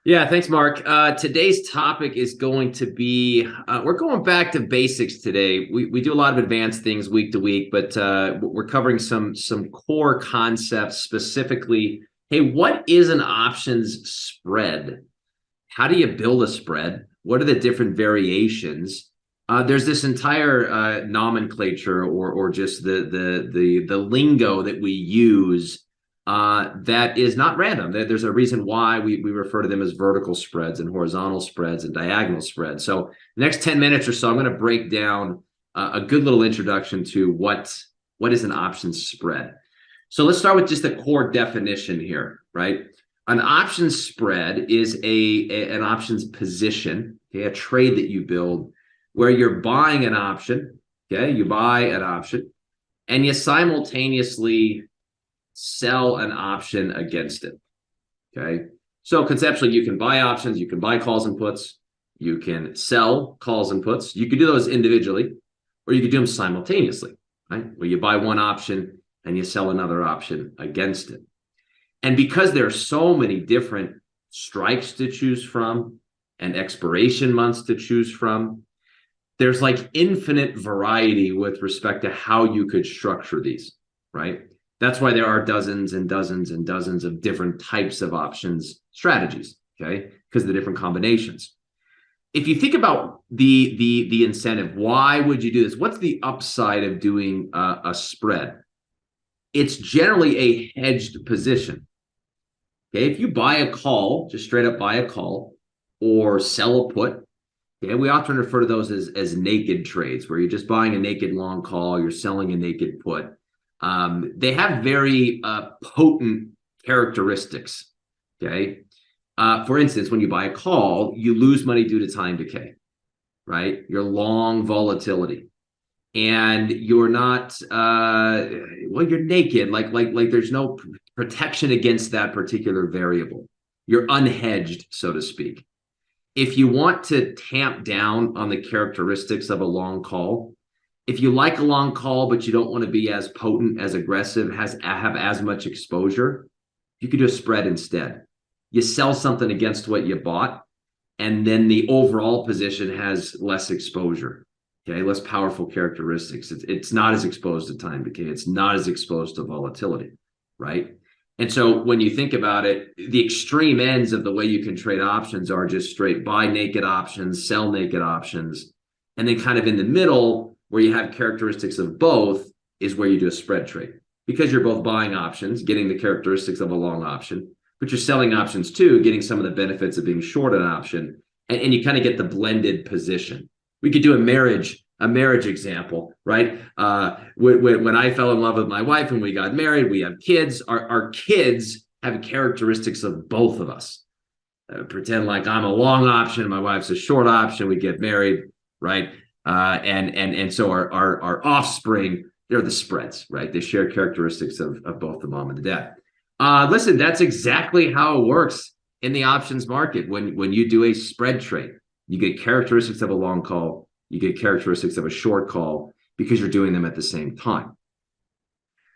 Yeah, thanks, Mark. Today's topic is going to be we're going back to basics today. We do a lot of advanced things week to week, but we're covering some core concepts specifically. Hey, what is an options spread? How do you build a spread? What are the different variations? There's this entire nomenclature or just the lingo that we use that is not random. There's a reason why we refer to them as vertical spreads and horizontal spreads and diagonal spreads. So the next 10 minutes or so, I'm going to break down a good little introduction to what is an options spread. So let's start with just the core definition here, right? An options spread is an options position, okay, a trade that you build where you're buying an option, okay? You buy an option and you simultaneously sell an option against it, okay? So conceptually, you can buy options, you can buy calls and puts, you can sell calls and puts. You could do those individually, or you could do them simultaneously, right? Where you buy one option and you sell another option against it. And because there are so many different strikes to choose from and expiration months to choose from, there's like infinite variety with respect to how you could structure these, right? That's why there are dozens and dozens and dozens of different types of options strategies, okay? Because of the different combinations. If you think about the incentive, why would you do this? What's the upside of doing a spread? It's generally a hedged position. Okay, if you buy a call, just straight up buy a call, or sell a put, okay, we often refer to those as naked trades, where you're just buying a naked long call, you're selling a naked put. They have very potent characteristics, okay? For instance, when you buy a call, you lose money due to time decay, right? You're long volatility. And you're not, you're naked, like there's no protection against that particular variable. You're unhedged, so to speak. If you want to tamp down on the characteristics of a long call, if you like a long call, but you don't want to be as potent, as aggressive, have as much exposure, you could do a spread instead. You sell something against what you bought, and then the overall position has less exposure, okay, less powerful characteristics. It's not as exposed to time decay. It's not as exposed to volatility, right? And so when you think about it, the extreme ends of the way you can trade options are just straight buy naked options, sell naked options, and then kind of in the middle, where you have characteristics of both, is where you do a spread trade. Because you're both buying options, getting the characteristics of a long option, but you're selling options too, getting some of the benefits of being short an option, and you kind of get the blended position. We could do a marriage example, right? When I fell in love with my wife and we got married, we have kids. Our kids have characteristics of both of us. Pretend like I'm a long option, my wife's a short option. We get married, right? And so our offspring, they're the spreads, right? They share characteristics of both the mom and the dad. Listen, that's exactly how it works in the options market. When you do a spread trade, you get characteristics of a long call, you get characteristics of a short call, because you're doing them at the same time.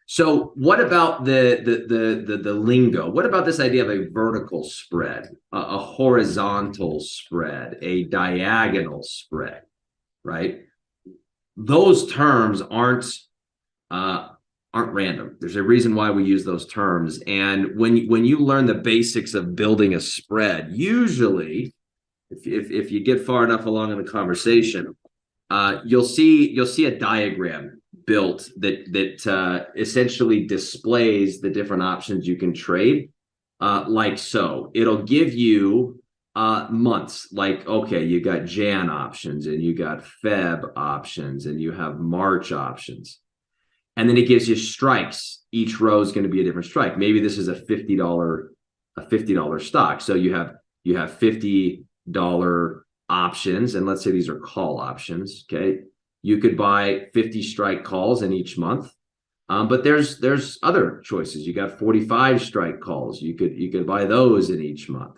So what about the lingo? What about this idea of a vertical spread, a horizontal spread, a diagonal spread, right? Those terms aren't random. There's a reason why we use those terms. And when you learn the basics of building a spread, usually, if you get far enough along in the conversation, you'll see a diagram built that essentially displays the different options you can trade, like so. It'll give you months, like, okay, you got Jan options and you got Feb options and you have March options. And then it gives you strikes. Each row is going to be a different strike. Maybe this is a $50 stock. So you have $50 options, and let's say these are call options, okay? You could buy 50 strike calls in each month. But there's other choices. You got 45 strike calls. You could buy those in each month.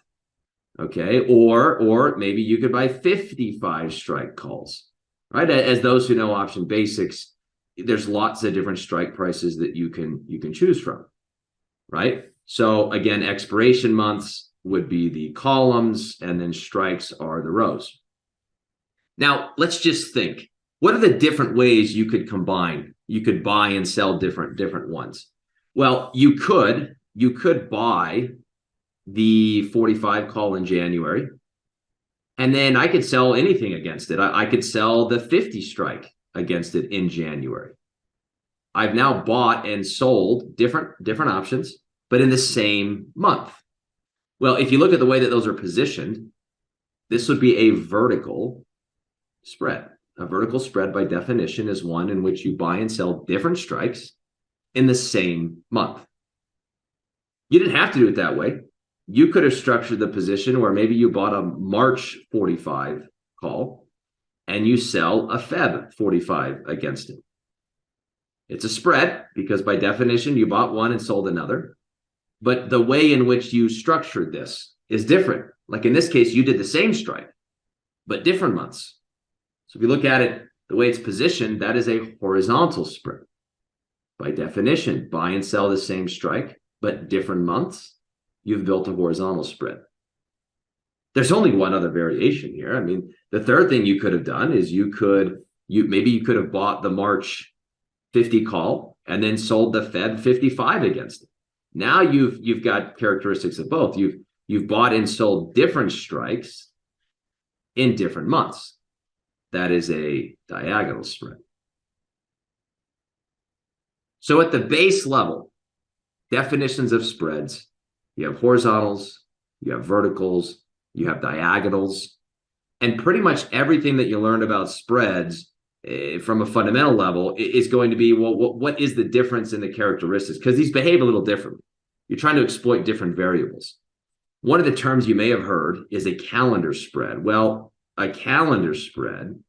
Okay, or maybe you could buy 55 strike calls, right? As those who know option basics, there's lots of different strike prices that you can choose from, right? So again, expiration months, would be the columns, and then strikes are the rows. Now, let's just think. What are the different ways you could combine? You could buy and sell different ones. Well, you could buy the 45 call in January, and then I could sell anything against it. I could sell the 50 strike against it in January. I've now bought and sold different options, but in the same month. Well, if you look at the way that those are positioned, this would be a vertical spread. A vertical spread, by definition, is one in which you buy and sell different strikes in the same month. You didn't have to do it that way. You could have structured the position where maybe you bought a March 45 call and you sell a Feb 45 against it. It's a spread because by definition, you bought one and sold another. But the way in which you structured this is different. Like in this case, you did the same strike, but different months. So if you look at it, the way it's positioned, that is a horizontal spread. By definition, buy and sell the same strike, but different months, you've built a horizontal spread. There's only one other variation here. I mean, the third thing you could have done is maybe you could have bought the March 50 call and then sold the Feb 55 against it. Now you've got characteristics of both. You've bought and sold different strikes in different months. That is a diagonal spread. So at the base level, definitions of spreads, you have horizontals, you have verticals, you have diagonals, and pretty much everything that you learned about spreads from a fundamental level is going to be, well, what is the difference in the characteristics? Because these behave a little differently. You're trying to exploit different variables. One of the terms you may have heard is a calendar spread. Well, a calendar spread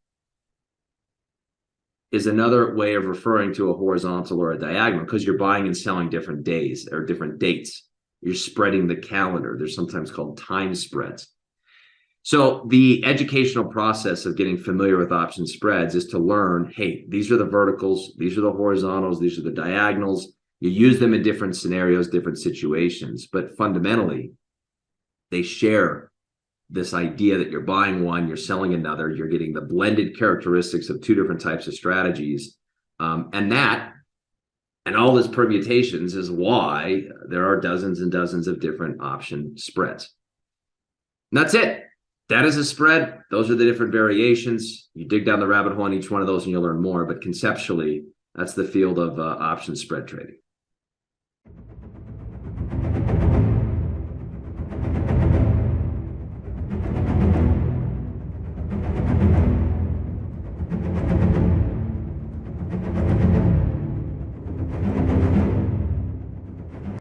is another way of referring to a horizontal or a diagonal because you're buying and selling different days or different dates. You're spreading the calendar. They're sometimes called time spreads. So the educational process of getting familiar with option spreads is to learn, hey, these are the verticals, these are the horizontals, these are the diagonals. You use them in different scenarios, different situations, but fundamentally, they share this idea that you're buying one, you're selling another, you're getting the blended characteristics of two different types of strategies. And all this permutations is why there are dozens and dozens of different option spreads. And that's it. That is a spread. Those are the different variations. You dig down the rabbit hole on each one of those and you'll learn more. But conceptually, that's the field of option spread trading.